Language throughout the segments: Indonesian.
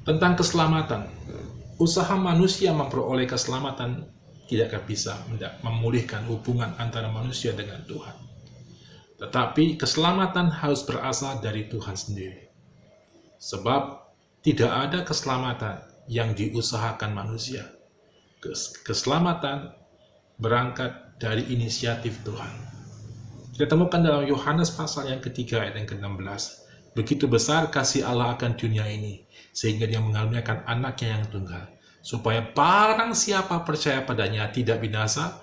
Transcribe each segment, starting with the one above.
Tentang keselamatan, usaha manusia memperoleh keselamatan tidak akan bisa memulihkan hubungan antara manusia dengan Tuhan. Tetapi keselamatan harus berasal dari Tuhan sendiri. Sebab tidak ada keselamatan yang diusahakan manusia. Keselamatan berangkat dari inisiatif Tuhan. Kita temukan dalam Yohanes pasal yang ketiga ayat yang ke-16. Begitu besar kasih Allah akan dunia ini, sehingga dia mengaruniakan anaknya yang tunggal, supaya barang siapa percaya padanya tidak binasa,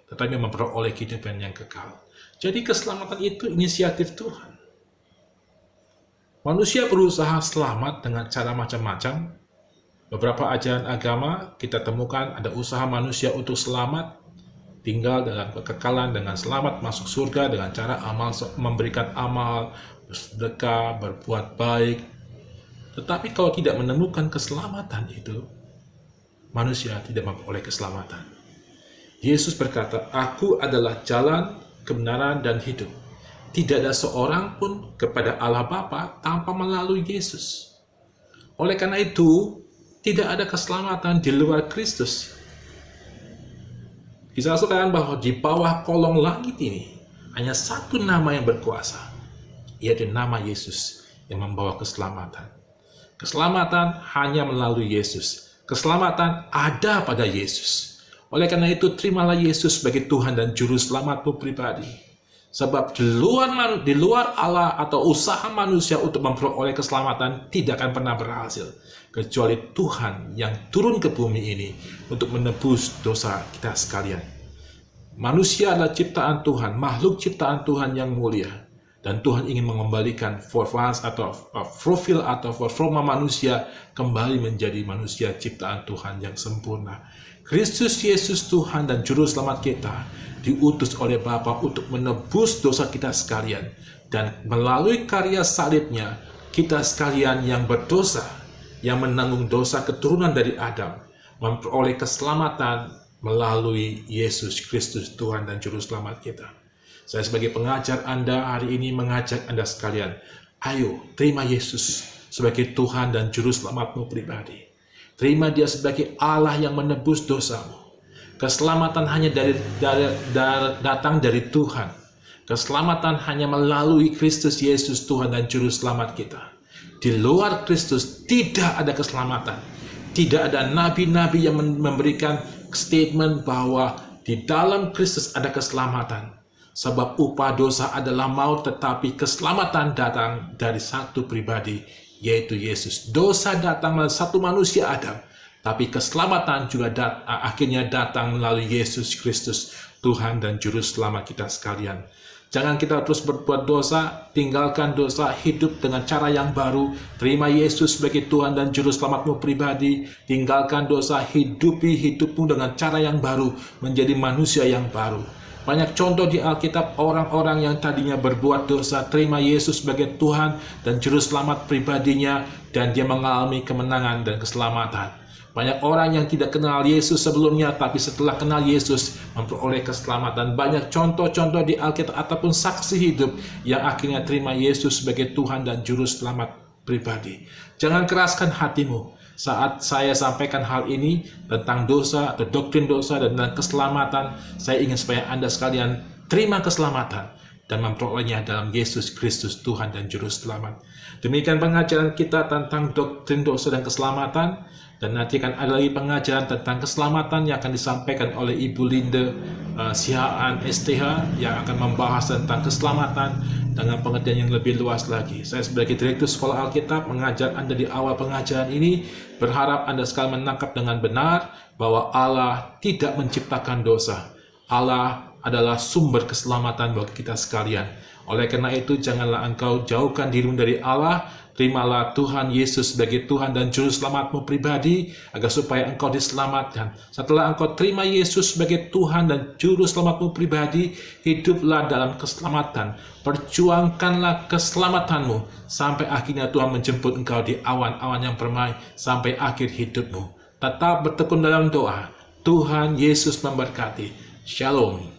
tetapi memperoleh kehidupan yang kekal. Jadi keselamatan itu inisiatif Tuhan. Manusia berusaha selamat dengan cara macam-macam. Beberapa ajaran agama kita temukan ada usaha manusia untuk selamat, tinggal dalam kekekalan dengan selamat, masuk surga dengan cara memberikan amal, bersedekah, berbuat baik. Tetapi kalau tidak menemukan keselamatan itu, manusia tidak memperoleh keselamatan. Yesus berkata, "Aku adalah jalan, kebenaran, dan hidup. Tidak ada seorang pun kepada Allah Bapa tanpa melalui Yesus." Oleh karena itu, tidak ada keselamatan di luar Kristus. Bisa katakan bahwa di bawah kolong langit ini hanya satu nama yang berkuasa, yaitu nama Yesus yang membawa keselamatan. Keselamatan hanya melalui Yesus. Keselamatan ada pada Yesus. Oleh karena itu, terimalah Yesus sebagai Tuhan dan Juru Selamatmu pribadi. Sebab di luar Allah atau usaha manusia untuk memperoleh keselamatan tidak akan pernah berhasil. Kecuali Tuhan yang turun ke bumi ini untuk menebus dosa kita sekalian. Manusia adalah ciptaan Tuhan, makhluk ciptaan Tuhan yang mulia. Dan Tuhan ingin mengembalikan profil atau performa manusia kembali menjadi manusia ciptaan Tuhan yang sempurna. Kristus Yesus Tuhan dan Juru Selamat kita diutus oleh Bapa untuk menebus dosa kita sekalian. Dan melalui karya salibnya, kita sekalian yang berdosa, yang menanggung dosa keturunan dari Adam, memperoleh keselamatan melalui Yesus Kristus Tuhan dan Juru Selamat kita. Saya sebagai pengajar Anda hari ini mengajak Anda sekalian, ayo terima Yesus sebagai Tuhan dan Juru Selamatmu pribadi. Terima Dia sebagai Allah yang menebus dosamu. Keselamatan hanya datang dari Tuhan. Keselamatan hanya melalui Kristus Yesus Tuhan dan Juru Selamat kita. Di luar Kristus tidak ada keselamatan. Tidak ada nabi-nabi yang memberikan statement bahwa di dalam Kristus ada keselamatan. Sebab upah dosa adalah maut, tetapi keselamatan datang dari satu pribadi, yaitu Yesus. Dosa datang melalui satu manusia Adam, tapi keselamatan juga akhirnya datang melalui Yesus Kristus, Tuhan dan Juru Selamat kita sekalian. Jangan kita terus berbuat dosa, tinggalkan dosa, hidup dengan cara yang baru, terima Yesus sebagai Tuhan dan Juru Selamatmu pribadi, tinggalkan dosa, hidupi hidupmu dengan cara yang baru, menjadi manusia yang baru. Banyak contoh di Alkitab orang-orang yang tadinya berbuat dosa, terima Yesus sebagai Tuhan dan Juru Selamat pribadinya, dan dia mengalami kemenangan dan keselamatan. Banyak orang yang tidak kenal Yesus sebelumnya, tapi setelah kenal Yesus memperoleh keselamatan. Banyak contoh-contoh di Alkitab ataupun saksi hidup yang akhirnya terima Yesus sebagai Tuhan dan Juru Selamat pribadi. Jangan keraskan hatimu saat saya sampaikan hal ini tentang dosa atau doktrin dosa dan tentang keselamatan. Saya ingin supaya Anda sekalian terima keselamatan dan memperolehnya dalam Yesus Kristus Tuhan dan Juru Selamat. Demikian pengajaran kita tentang doktrin dosa dan keselamatan. Dan nanti akan ada lagi pengajaran tentang keselamatan yang akan disampaikan oleh Ibu Linde Sihaan STH yang akan membahas tentang keselamatan dengan pengertian yang lebih luas lagi. Saya sebagai Direktur Sekolah Alkitab mengajar Anda di awal pengajaran ini, berharap Anda sekalian menangkap dengan benar bahwa Allah tidak menciptakan dosa. Allah adalah sumber keselamatan bagi kita sekalian. Oleh karena itu, janganlah engkau jauhkan dirimu dari Allah. Terimalah Tuhan Yesus sebagai Tuhan dan Juru Selamatmu pribadi, agar supaya engkau diselamatkan. Setelah engkau terima Yesus sebagai Tuhan dan Juru Selamatmu pribadi, hiduplah dalam keselamatan. Perjuangkanlah keselamatanmu, sampai akhirnya Tuhan menjemput engkau di awan-awan yang permai, sampai akhir hidupmu. Tetap bertekun dalam doa. Tuhan Yesus memberkati. Shalom.